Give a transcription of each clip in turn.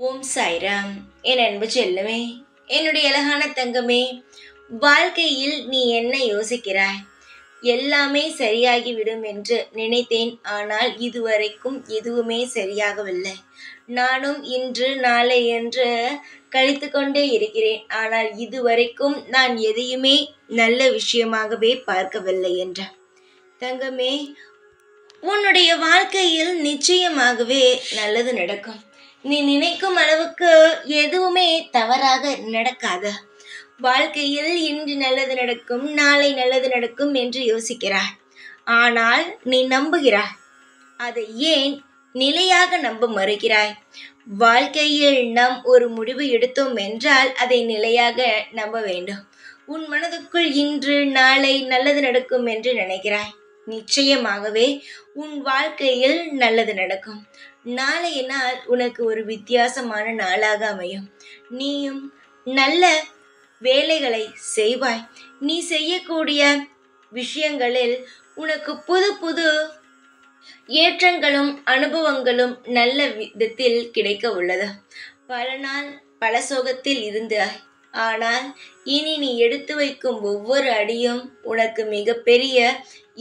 ஓம் சாய்ராம். என் அன்பு செல்லமே, என்னுடைய அழகான தங்கமே, வாழ்க்கையில் நீ என்ன யோசிக்கிறாய்? எல்லாமே சரியாகிவிடும் என்று நினைத்தேன். ஆனால் இதுவரைக்கும் எதுவுமே சரியாகவில்லை. நானும் இன்று நாளை என்று கழித்து கொண்டே இருக்கிறேன். ஆனால் இதுவரைக்கும் நான் எதையுமே நல்ல விஷயமாகவே பார்க்கவில்லை என்ற தங்கமே, உன்னுடைய வாழ்க்கையில் நிச்சயமாகவே நல்லது நடக்கும். நீ நினைக்கும் அளவுக்கு எதுவுமே தவறாக நடக்காது. வாழ்க்கையில் இன்று நல்லது நடக்கும், நாளை நல்லது நடக்கும் என்று யோசிக்கிறாய். ஆனால் நீ நம்புகிறாய். அதை ஏன் நிலையாக நம்ப மறுக்கிறாய்? வாழ்க்கையில் நாம் ஒரு முடிவு எடுத்தோம் என்றால் அதை நிலையாக நம்ப வேண்டும். உன் மனதுக்குள் இன்று நாளை நல்லது நடக்கும் என்று நினைக்கிறாய். நிச்சயமாகவே உன் வாழ்க்கையில் நல்லது நடக்கும். நாளைய நாள் உனக்கு ஒரு வித்தியாசமான நாளாக அமையும். நீயும் நல்ல வேலைகளை செய்வாய். நீ செய்யக்கூடிய விஷயங்களில் உனக்கு புது புது ஏற்றங்களும் அனுபவங்களும் நல்ல விதத்தில் கிடைக்க உள்ளது. பல நாள் பல சோகத்தில் இருந்தாய். ஆனால் இனி நீ எடுத்து வைக்கும் ஒவ்வொரு அடியும் உனக்கு மிகப்பெரிய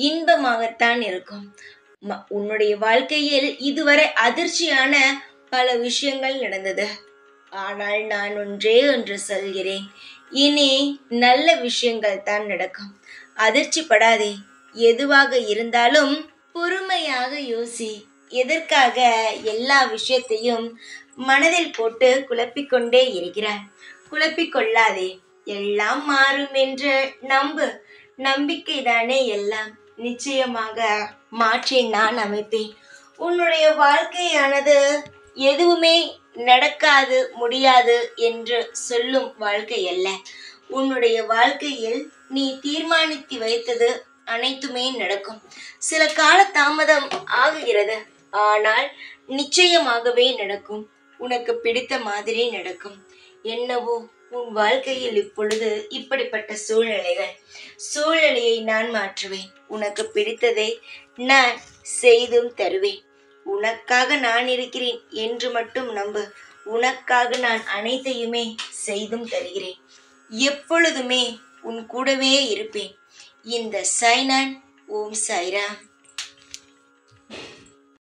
இன்பமாகத்தான் இருக்கும். உன்னுடைய வாழ்க்கையில் இதுவரை அதிர்ச்சியான பல விஷயங்கள் நடந்தது. ஆனால் நான் ஒன்றே ஒன்று சொல்கிறேன், இனி நல்ல விஷயங்கள் தான் நடக்கும். அதிர்ச்சி படாதே. எதுவாக இருந்தாலும் பொறுமையாக யோசி. எதற்காக எல்லா விஷயத்தையும் மனதில் போட்டு குழப்பிக்கொண்டே இருக்கிறாய்? குழப்பிக்கொள்ளாதே. எல்லாம் மாறும் என்று நம்பு. நம்பிக்கைதானே எல்லாம். நிச்சயமாக மாற்றி நான் அமைப்பேன். உன்னுடைய வாழ்க்கையானது எதுவுமே நடக்காது, முடியாது என்று சொல்லும் வாழ்க்கை அல்ல. உன்னுடைய வாழ்க்கையில் நீ தீர்மானித்து வைத்தது அனைத்துமே நடக்கும். சில கால தாமதம் ஆகுகிறது, ஆனால் நிச்சயமாகவே நடக்கும். உனக்கு பிடித்த மாதிரி நடக்கும். என்னவோ உன் வாழ்க்கையில் இப்பொழுது இப்படிப்பட்ட சூழ்நிலையை நான் மாற்றுவேன். உனக்கு பிடித்ததை நான் செய்தும் தருவேன். உனக்காக நான் இருக்கிறேன் என்று மட்டும் நம்பு. உனக்காக நான் அனைத்தையுமே செய்தும் தருகிறேன். எப்பொழுதுமே உன் கூடவே இருப்பேன். இந்த சாய்நான். ஓம் சாய்ராம்.